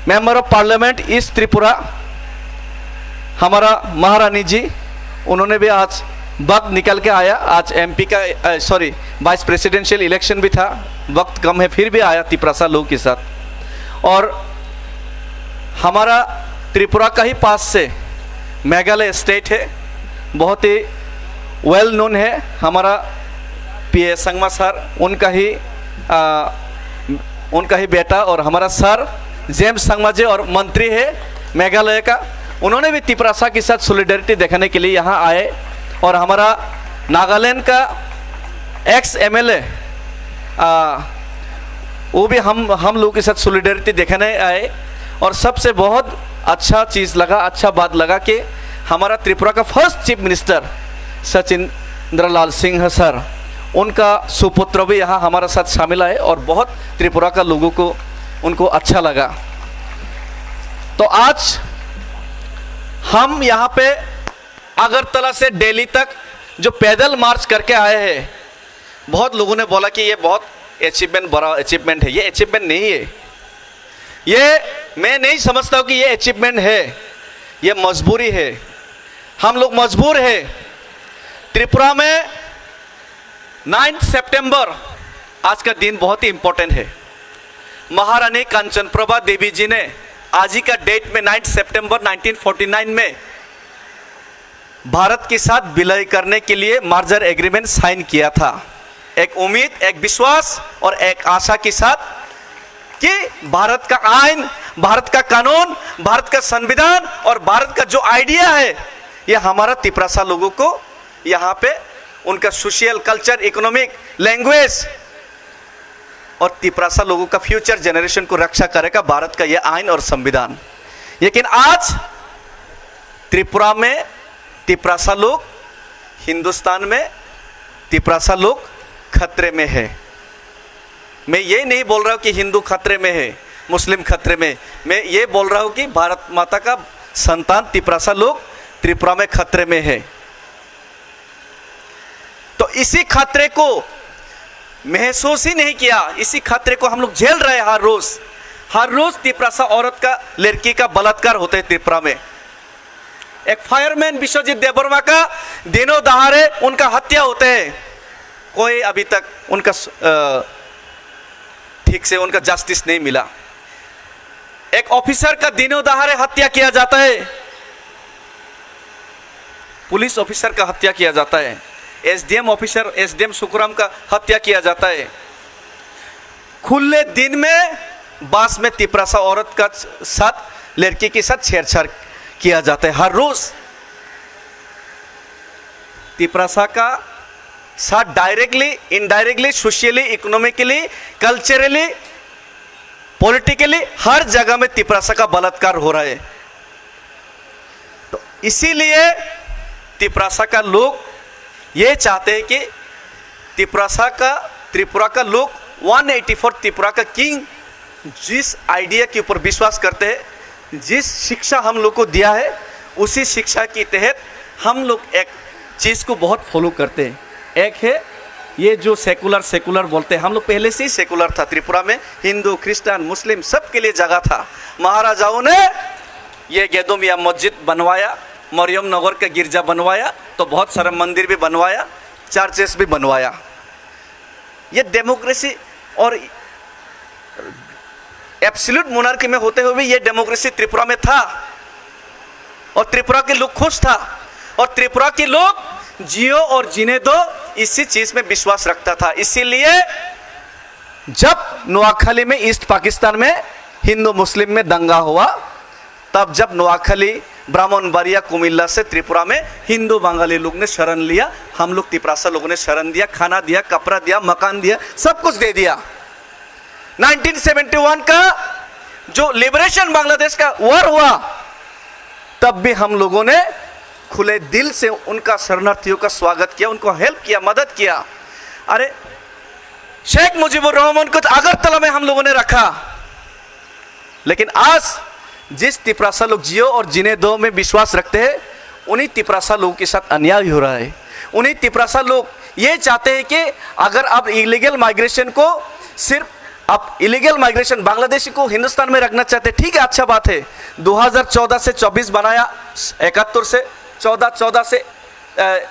Member of parliament east Tripura हमारा महारानी जी, उन्होंने भी आज वक्त निकल के आया। आज एमपी का वाइस प्रेसिडेंशियल इलेक्शन भी था, वक्त कम है फिर भी आया तिपरासा लोगों के साथ। और हमारा त्रिपुरा का ही पास से मेघालय स्टेट है, बहुत ही वेल नोन है। हमारा पीए संगमा सर उनका ही बेटा और हमारा सर जेम्स संगमा जी और मंत्री है मेघालय का, उन्होंने भी तिपरासा के साथ सॉलिडरिटी दिखाने के लिए यहाँ आए। और हमारा नागालैंड का एक्स एमएलए वो भी हम लोगों के साथ सॉलिडरिटी दिखाने आए। और सबसे बहुत अच्छा चीज़ लगा, अच्छा बात लगा कि हमारा त्रिपुरा का फर्स्ट चीफ मिनिस्टर सचिंद्र लाल सिंह सर, उनका सुपुत्र भी यहाँ हमारे साथ शामिल है और बहुत त्रिपुरा का लोगों को उनको अच्छा लगा। तो आज हम यहाँ पे अगरतला से दिल्ली तक जो पैदल मार्च करके आए हैं, बहुत लोगों ने बोला कि ये बहुत अचीवमेंट, बड़ा अचीवमेंट है। ये अचीवमेंट नहीं है, ये मैं नहीं समझता हूँ कि ये अचीवमेंट है, ये मजबूरी है। हम लोग मजबूर है। त्रिपुरा में 9 सितंबर आज का दिन बहुत ही इंपॉर्टेंट है। महारानी कांचनप्रभा देवी जी ने आज ही का डेट में 9 सितंबर 1949 में भारत के साथ विलय करने के लिए मर्जर एग्रीमेंट साइन किया था। एक उम्मीद, एक विश्वास और एक आशा के साथ कि भारत का आइन, भारत का कानून, भारत का संविधान और भारत का जो आइडिया है, ये हमारा तिपरासा लोगों को यहाँ पे उनका सोशल, कल्चर, इकोनॉमिक, लैंग्वेज और तिपरासा लोगों का फ्यूचर जनरेशन को रक्षा करेगा भारत का यह आइन और संविधान। लेकिन आज त्रिपुरा में तिपरासा लोग, हिंदुस्तान में तिपरासा लोग खतरे में है। मैं ये नहीं बोल रहा हूँ कि हिंदू खतरे में है, मुस्लिम खतरे में, मैं ये बोल रहा हूँ कि भारत माता का संतान तिपरासा लोग त्रिपुरा में खतरे में है। तो इसी खतरे को महसूस ही नहीं किया, इसी खतरे को हम लोग झेल रहे हैं। हर रोज तिपरासा औरत का, लड़की का बलात्कार होते हैं त्रिपुरा में। एक फायरमैन विश्वजीत देबवर्मा का दिनों दहाड़े उनका हत्या होते हैं, कोई अभी तक उनका ठीक से उनका जस्टिस नहीं मिला। एक ऑफिसर का दिनों दहाड़े हत्या किया जाता है, पुलिस ऑफिसर का हत्या किया जाता है, एसडीएम ऑफिसर, एसडीएम सुखराम का हत्या किया जाता है। खुले दिन में बास में तिपरासा औरत का साथ, लड़की के साथ छेड़छाड़ किया जाता है। हर रोज तिपरासा का साथ directly, indirectly, socially, economically, culturally, politically हर जगह में तिपरासा का बलात्कार हो रहा है। तो इसीलिए तिपरासा का लोग ये चाहते हैं कि त्रिपुरा का लोग 184 त्रिपुरा का किंग जिस आइडिया के ऊपर विश्वास करते हैं, जिस शिक्षा हम लोग को दिया है, उसी शिक्षा के तहत हम लोग एक चीज़ को बहुत फॉलो करते हैं। एक है ये जो सेकुलर बोलते हैं, हम लोग पहले से ही सेकुलर था त्रिपुरा में, हिंदू, क्रिश्चियन, मुस्लिम सब के लिए जगह था। महाराजाओं ने ये गेदोमिया मस्जिद बनवाया, मरियम नगर का गिरजा बनवाया, तो बहुत सारा मंदिर भी बनवाया, चर्चेस भी बनवाया। ये डेमोक्रेसी और एब्सोल्यूट मोनार्की में होते हुए ये डेमोक्रेसी त्रिपुरा में था और त्रिपुरा के लोग खुश था और त्रिपुरा के लोग जियो और जीने दो इसी चीज में विश्वास रखता था। इसीलिए जब नोआखली में, ईस्ट पाकिस्तान में हिंदू मुस्लिम में दंगा हुआ, तब जब नोआखली, ब्राह्मणबाड़िया, कुमिल्ला से त्रिपुरा में हिंदू बंगाली लोग ने शरण लिया, हम लोग तिपरासा लोगों ने शरण दिया, खाना दिया, कपड़ा दिया, मकान दिया, सब कुछ दे दिया। 1971 का जो लिबरेशन बांग्लादेश का वॉर हुआ, तब भी हम लोगों ने खुले दिल से उनका शरणार्थियों का स्वागत किया, उनको हेल्प किया, मदद किया। अरे शेख मुजीबुर रहमान को अगरतला में हम लोगों ने रखा, लेकिन आज जिस तिपरासा लोग जियो और जीने दो में विश्वास रखते हैं, उन्हीं तिपरासा लोगों के साथ अन्याय हो रहा है। उन्हीं तिपरासा लोग ये चाहते हैं कि अगर आप इलीगल माइग्रेशन को सिर्फ आप इलीगल माइग्रेशन बांग्लादेशी को हिंदुस्तान में रखना चाहते, ठीक है, अच्छा बात है। 2014 से 24 बनाया, 71 से 14 से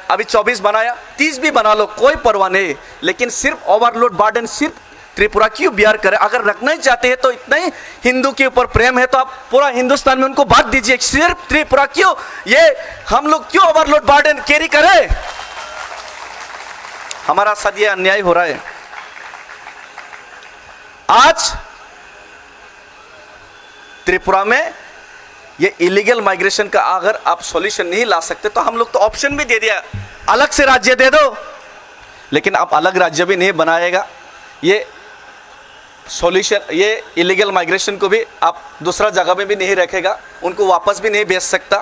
अभी 24 बनाया, 30 भी बना लो, कोई परवाह नहीं। लेकिन सिर्फ ओवरलोड बर्डन सिर्फ त्रिपुरा क्यों बियर करे? अगर रखना ही चाहते हैं तो इतना ही हिंदू के ऊपर प्रेम है तो आप पूरा हिंदुस्तान में उनको बांट दीजिए। सिर्फ त्रिपुरा क्यों, ये हम लोग क्यों ओवरलोड बर्डन कैरी करें? हमारा साथ ये अन्याय हो रहा है। आज त्रिपुरा में ये इलीगल माइग्रेशन का अगर आप सॉल्यूशन नहीं ला सकते तो हम लोग तो ऑप्शन भी दे दिया, अलग से राज्य दे दो, लेकिन आप अलग राज्य भी नहीं बनाएगा। ये सॉल्यूशन, ये इलीगल माइग्रेशन को भी आप दूसरा जगह में भी नहीं रखेगा, उनको वापस भी नहीं भेज सकता।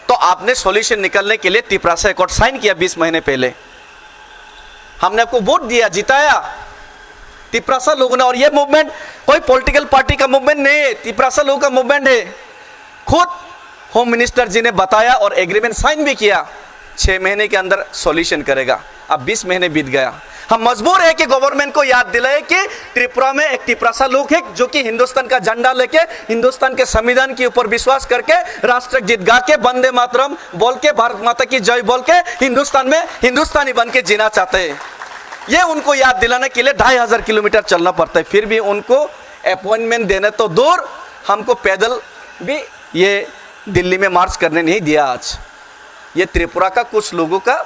तो आपने सॉल्यूशन निकालने के लिए तिपरासा एकॉर्ड साइन किया 20 महीने पहले, हमने आपको वोट दिया, जिताया तिपरासा लोगों ने। और ये मूवमेंट कोई पॉलिटिकल पार्टी का मूवमेंट नहीं है, तिपरासा लोगों का मूवमेंट है। खुद होम मिनिस्टर जी ने बताया और एग्रीमेंट साइन भी किया, 6 महीने के अंदर सॉल्यूशन करेगा। अब 20 महीने बीत गया, हम मजबूर है कि गवर्नमेंट को याद दिलाए कि त्रिपुरा में एक तिपरासा लोग है जो कि हिंदुस्तान का झंडा लेके, हिंदुस्तान के संविधान के ऊपर विश्वास करके, राष्ट्रगीत गा के, वंदे मातरम बोल के, भारत माता की जय बोल के हिंदुस्तान में हिंदुस्तानी बन के जीना चाहते हैं। ये उनको याद दिलाने के लिए 2500 किलोमीटर चलना पड़ता है। फिर भी उनको अपॉइंटमेंट देने तो दूर, हमको पैदल भी ये दिल्ली में मार्च करने नहीं दिया। आज ये त्रिपुरा का कुछ लोगों का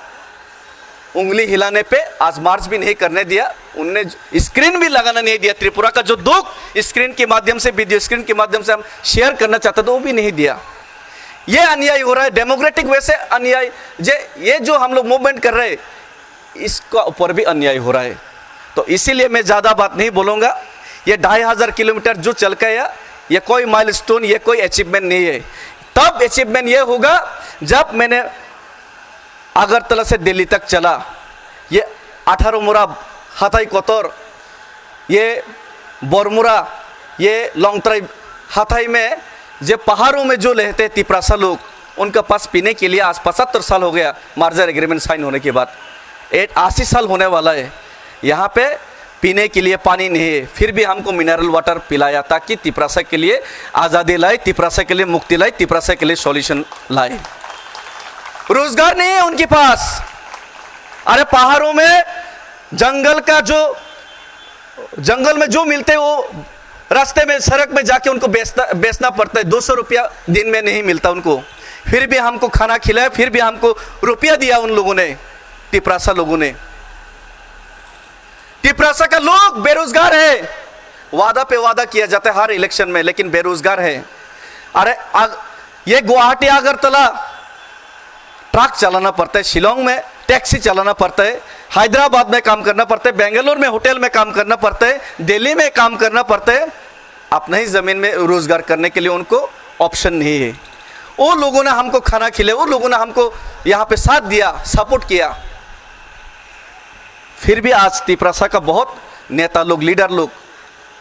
उंगली हिलाने पे आज मार्च भी नहीं करने दिया, उनने स्क्रीन भी लगाना नहीं दिया। त्रिपुरा का जो दुख स्क्रीन के माध्यम से, वीडियो स्क्रीन के माध्यम से हम शेयर करना चाहते थे, वो भी नहीं दिया। ये अन्याय हो रहा है, डेमोक्रेटिक वे से अन्याय। ये जो हम लोग मूवमेंट कर रहे हैं इसका ऊपर भी अन्याय हो रहा है। तो इसीलिए मैं ज़्यादा बात नहीं बोलूँगा। ये 2500 किलोमीटर जो चल के आया, ये कोई माइलस्टोन, ये कोई अचीवमेंट नहीं है। तब अचीवमेंट ये होगा जब मैंने अगरतला से दिल्ली तक चला, ये 18 मुरा हाथाई कोतोर, ये बोरमुरा, ये लोंगतराई हाथाई में जो पहाड़ों में जो रहते हैं तिपरासा लोग, उनका पास पीने के लिए आज 75 साल हो गया मार्जर एग्रीमेंट साइन होने के बाद, 80 साल होने वाला है। यहाँ पे पीने के लिए पानी नहीं है, फिर भी हमको मिनरल वाटर पिलाया ताकि तिपरासा के लिए आज़ादी लाए, तिपरासा के लिए मुक्ति लाए, तिपरासा के लिए सॉल्यूशन लाए। रोजगार नहीं है उनके पास। अरे पहाड़ों में जंगल का जो जंगल में जो मिलते हैं वो रास्ते में सड़क में जाके उनको बेचना पड़ता है। 200 रुपया दिन में नहीं मिलता उनको, फिर भी हमको खाना खिलाया, फिर भी हमको रुपया दिया उन लोगों ने, तिपरासा लोगों ने। तिपरासा का लोग बेरोजगार है, वादा पे वादा किया जाता है हर इलेक्शन में, लेकिन बेरोजगार है। अरे ये गुवाहाटी अगरतला ट्रक चलाना पड़ता है, शिलोंग में टैक्सी चलाना पड़ता है, हैदराबाद में काम करना पड़ता है, बेंगलोर में होटल में काम करना पड़ता है, दिल्ली में काम करना पड़ता है। अपने ही ज़मीन में रोजगार करने के लिए उनको ऑप्शन नहीं है। वो लोगों ने हमको खाना खिलाया, वो लोगों ने हमको यहाँ पे साथ दिया, सपोर्ट किया। फिर भी आज तिपरासा का बहुत नेता लोग, लीडर लोग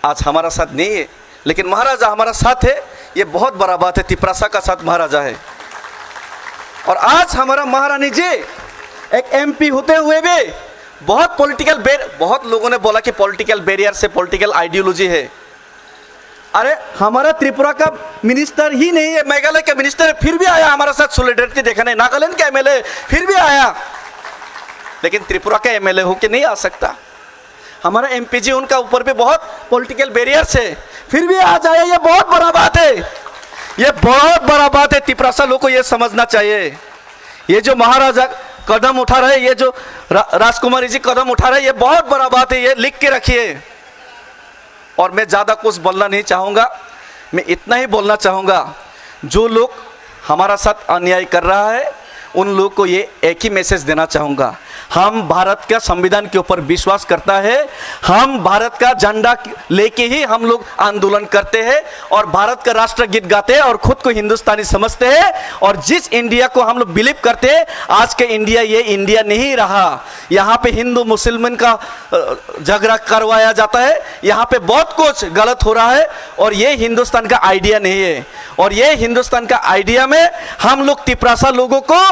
आज हमारा साथ नहीं है, लेकिन महाराजा हमारा साथ है। ये बहुत बड़ा बात है, तिपरासा का साथ महाराजा है। और आज हमारा महारानी जी एक एमपी होते हुए भी बहुत लोगों ने बोला कि पॉलिटिकल बैरियर से पॉलिटिकल आइडियोलॉजी है। अरे हमारा त्रिपुरा का मिनिस्टर ही नहीं है, मेघालय का मिनिस्टर है, फिर भी आया हमारे साथ सॉलिडेरिटी दिखाने। नागालैंड का एमएलए फिर भी आया, लेकिन त्रिपुरा का एमएलए होके नहीं आ सकता। हमारा एमपी जी, उनका ऊपर भी बहुत पॉलिटिकल बैरियर से फिर भी आ जाए, ये बहुत बड़ा बात है, ये बहुत बड़ा बात है। तिपरासा लोगों को ये समझना चाहिए। ये जो महाराजा कदम उठा रहे, ये जो राजकुमारी जी कदम उठा रहे, ये बहुत बड़ा बात है, ये लिख के रखिए। और मैं ज़्यादा कुछ बोलना नहीं चाहूँगा, मैं इतना ही बोलना चाहूँगा, जो लोग हमारा साथ अन्याय कर रहा है उन लोगों को ये एक ही मैसेज देना चाहूँगा। हम भारत का संविधान के ऊपर विश्वास करता है, हम भारत का झंडा लेके ही हम लोग आंदोलन करते हैं और भारत का राष्ट्रगीत गाते हैं और खुद को हिंदुस्तानी समझते हैं। और जिस इंडिया को हम लोग बिलीव करते हैं, आज के इंडिया ये इंडिया नहीं रहा। यहाँ पे हिंदू मुसलमान का झगड़ा करवाया जाता है, यहाँ पे बहुत कुछ गलत हो रहा है और ये हिंदुस्तान का आइडिया नहीं है। और ये हिंदुस्तान का आइडिया में हम लोग तिपरासा लोगों को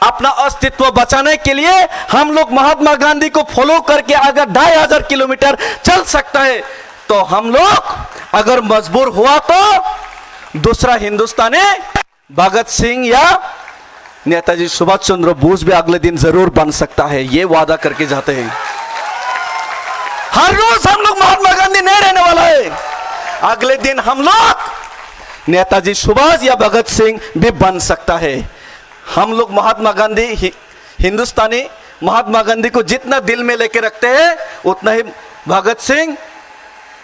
अपना अस्तित्व बचाने के लिए हम लोग महात्मा गांधी को फॉलो करके अगर 2500 किलोमीटर चल सकता है, तो हम लोग अगर मजबूर हुआ तो दूसरा हिंदुस्तानी भगत सिंह या नेताजी सुभाष चंद्र बोस भी अगले दिन जरूर बन सकता है, ये वादा करके जाते हैं। हर रोज हम लोग महात्मा गांधी नहीं रहने वाला है, अगले दिन हम लोग नेताजी सुभाष या भगत सिंह भी बन सकता है। हम लोग महात्मा गांधी हिंदुस्तानी महात्मा गांधी को जितना दिल में लेके रखते हैं, उतना ही भगत सिंह,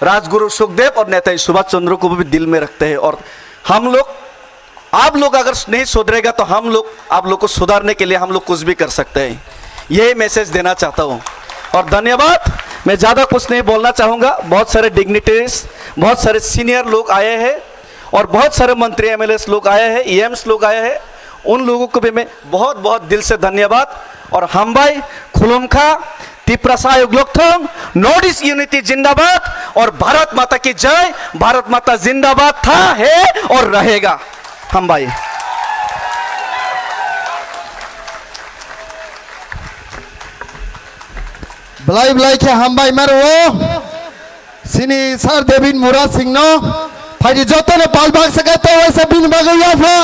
राजगुरु सुखदेव और नेताजी सुभाष चंद्र को भी दिल में रखते हैं। और हम लोग, आप लोग अगर नहीं सुधरेगा तो हम लोग आप लोग को सुधारने के लिए हम लोग कुछ भी कर सकते हैं, यही मैसेज देना चाहता हूँ। और धन्यवाद, मैं ज़्यादा कुछ नहीं बोलना चाहूँगा। बहुत सारे डिग्निटरीज, बहुत सारे सीनियर लोग आए हैं और बहुत सारे मंत्री एमएलएस लोग आए हैं, ईएम्स लोग आए हैं, उन लोगों को भी मैं बहुत बहुत दिल से धन्यवाद। और हम भाई खुलुमखा तिप्रसा युगलोकथोंग, नॉर्थ ईस्ट यूनिटी जिंदाबाद और भारत माता की जय। भारत माता जिंदाबाद था, है और रहेगा। हम भाई Belai belai ke hambai merwo sini sar devin murad singh no phai joto ne palbag sakata wai sabin bagaya fa